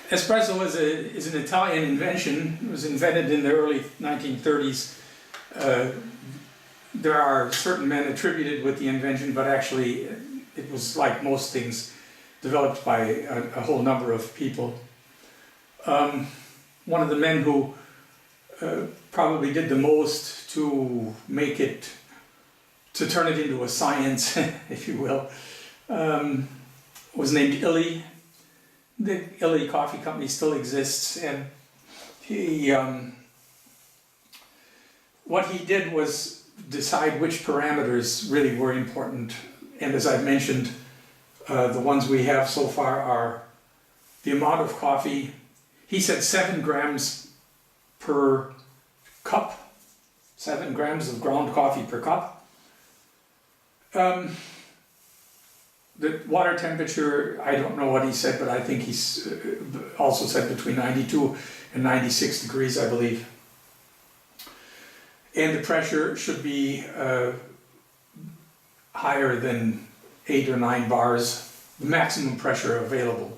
Espresso is an Italian invention. It was invented in the early 1930s. There are certain men attributed with the invention, but actually it was, like most things, developed by a whole number of people. One of the men who probably did the most to make it, to turn it into a science, if you will, was named Illy. The Illy Coffee Company still exists, and he, what he did was decide which parameters really were important. And as I've mentioned, the ones we have so far are the amount of coffee. He said 7 grams per cup, 7 grams of ground coffee per cup. The water temperature, I don't know what he said, but I think he's also said between 92 and 96 degrees, I believe. And the pressure should be higher than 8 or 9 bars, the maximum pressure available.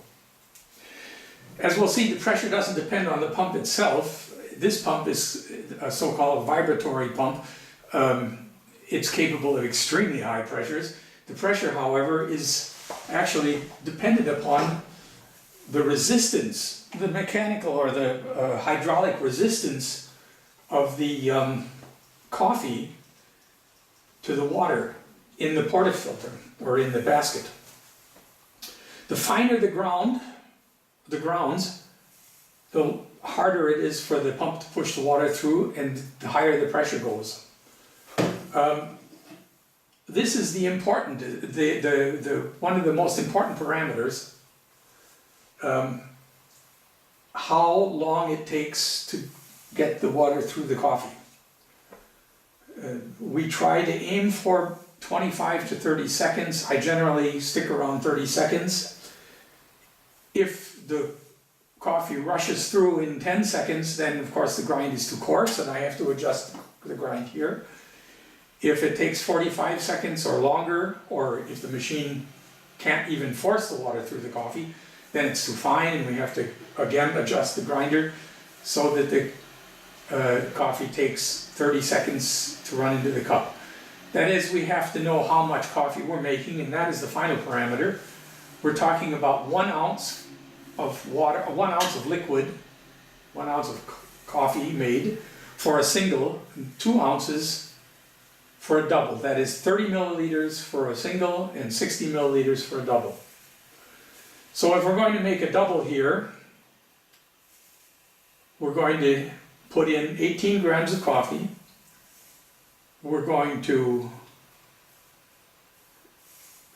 As we'll see, the pressure doesn't depend on the pump itself. This pump is a so-called vibratory pump. It's capable of extremely high pressures. The pressure, however, is actually dependent upon the resistance, the mechanical or the hydraulic resistance of the coffee to the water in the portafilter or in the basket. The finer the grounds, the harder it is for the pump to push the water through, and the higher the pressure goes. This is the important, one of the most important parameters, how long it takes to get the water through the coffee. We try to aim for 25 to 30 seconds. I generally stick around 30 seconds. If the coffee rushes through in 10 seconds, then of course the grind is too coarse and I have to adjust the grind here. If it takes 45 seconds or longer, or if the machine can't even force the water through the coffee, then it's too fine and we have to again adjust the grinder so that the coffee takes 30 seconds to run into the cup. That is, we have to know how much coffee we're making, and that is the final parameter. We're talking about 1 ounce of water, 1 ounce of liquid, 1 ounce of coffee made for a single, and 2 ounces for a double. That is 30 milliliters for a single and 60 milliliters for a double. So if we're going to make a double here, we're going to put in 18 grams of coffee. We're going to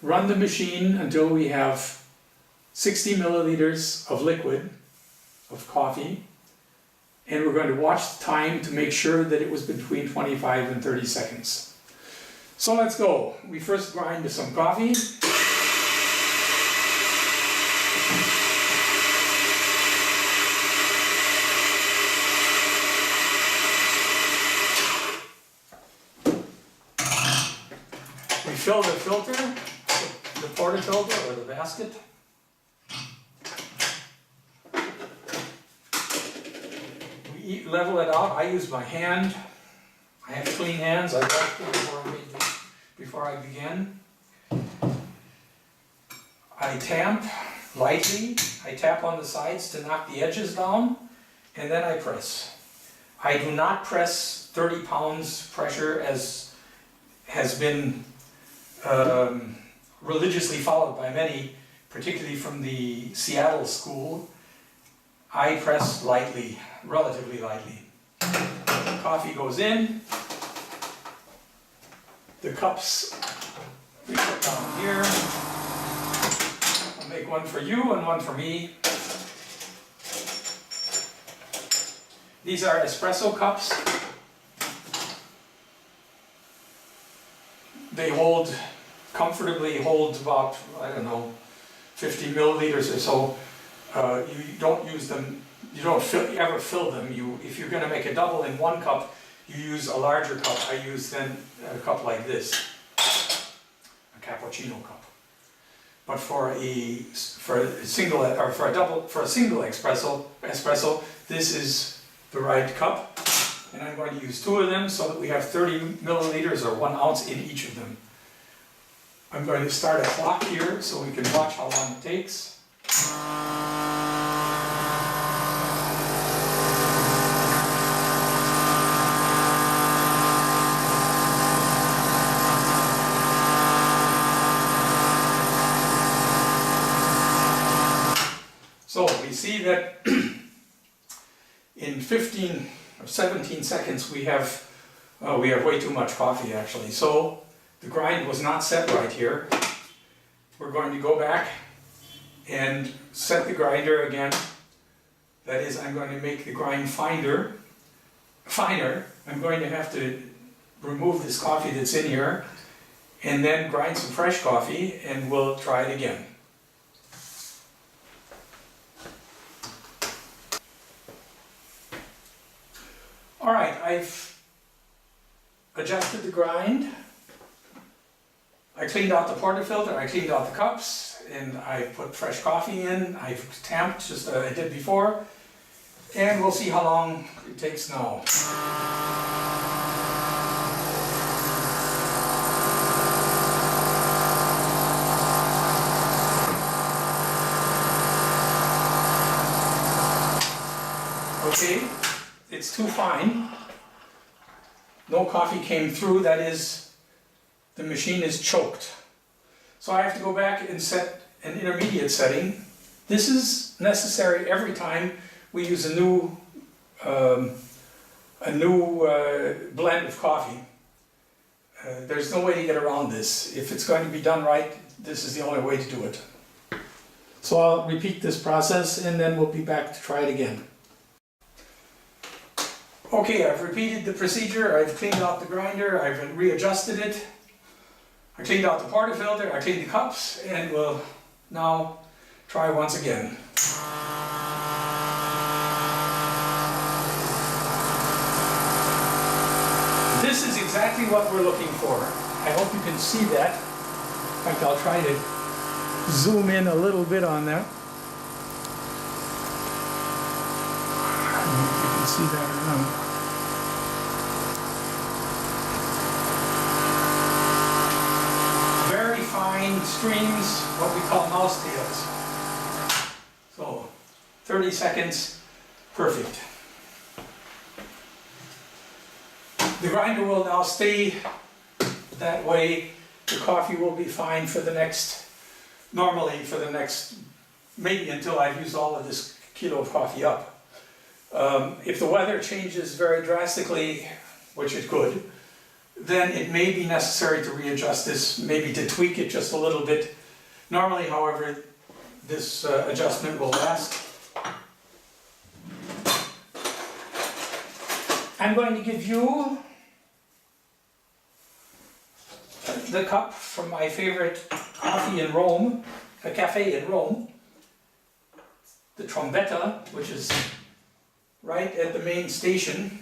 run the machine until we have 60 milliliters of liquid, of coffee, and we're going to watch the time to make sure that it was between 25 and 30 seconds. So let's go. We first grind some coffee. We fill the filter, the portafilter or the basket. We level it out. I use my hand. I have clean hands. I washed them before I begin. I tamp lightly. I tap on the sides to knock the edges down, and then I press. I do not press 30 pounds pressure as has been religiously followed by many, particularly from the Seattle school. I press lightly, relatively lightly. Coffee goes in. The cups we put down here. I'll make one for you and one for me. These are espresso cups. They comfortably hold about, I don't know, 50 milliliters or so. You don't use them, you don't ever fill them. If you're going to make a double in 1 cup, you use a larger cup. I use then a cup like this, a cappuccino cup. but for a single espresso, this is the right cup. And I'm going to use 2 of them so that we have 30 milliliters or 1 ounce in each of them. I'm going to start a clock here so we can watch how long it takes. So we see that in 15 or 17 seconds we have way too much coffee actually. So the grind was not set right here. We're going to go back and set the grinder again. That is, I'm going to make the grind finer. I'm going to have to remove this coffee that's in here and then grind some fresh coffee, and we'll try it again. Alright, I've adjusted the grind. I cleaned out the portafilter, I cleaned out the cups, and I put fresh coffee in. I've tamped just as I did before, and we'll see how long it takes now. Okay, it's too fine. No coffee came through, that is, the machine is choked. So I have to go back and set an intermediate setting. This is necessary every time we use a new blend of coffee. There's no way to get around this. If it's going to be done right, this is the only way to do it. So I'll repeat this process and then we'll be back to try it again. Okay, I've repeated the procedure. I've cleaned out the grinder, I've readjusted it. I cleaned out the portafilter, I cleaned the cups, and we'll now try once again. This is exactly what we're looking for. I hope you can see that. In fact, I'll try to zoom in a little bit on that. I don't know if you can see that or not. Fine streams, what we call mouse tails. So 30 seconds, perfect. The grinder will now stay that way. The coffee will be fine for the next, maybe until I've used all of this kilo of coffee up. If the weather changes very drastically, which it could, then it may be necessary to readjust this, maybe to tweak it just a little bit. Normally, however, this adjustment will last. I'm going to give you the cup from my favorite coffee in Rome, a cafe in Rome, the Trombetta, which is right at the main station.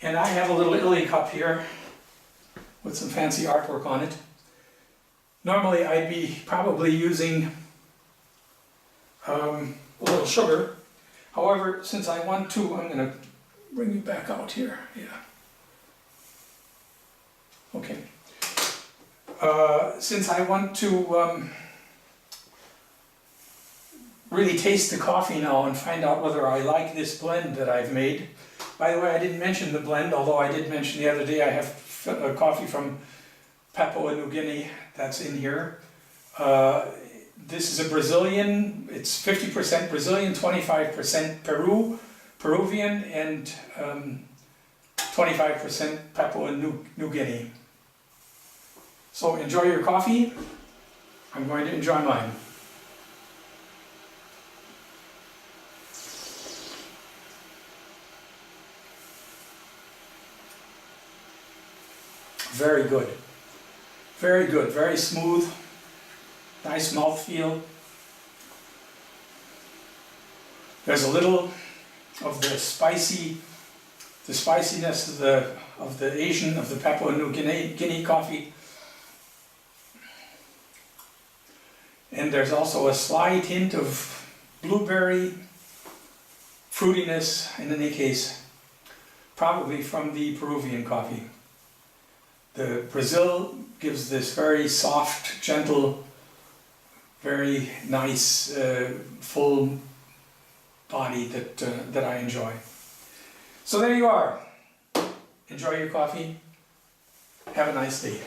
And I have a little Italy cup here with some fancy artwork on it. Normally I'd be probably using a little sugar. However, since I want to, I'm going to bring it back out here. Yeah. Okay. Since I want to really taste the coffee now and find out whether I like this blend that I've made. By the way, I didn't mention the blend, although I did mention the other day I have coffee from Papua New Guinea that's in here. This is a Brazilian, it's 50% Brazilian, 25% Peruvian, and 25% Papua New Guinea. So enjoy your coffee. I'm going to enjoy mine. Very good. Very good, very smooth. Nice mouthfeel. There's a little of the spiciness of the Papua New Guinea coffee. And there's also a slight hint of blueberry fruitiness in any case, probably from the Peruvian coffee. The Brazil gives this very soft, gentle, very nice, full body that I enjoy. So there you are. Enjoy your coffee. Have a nice day.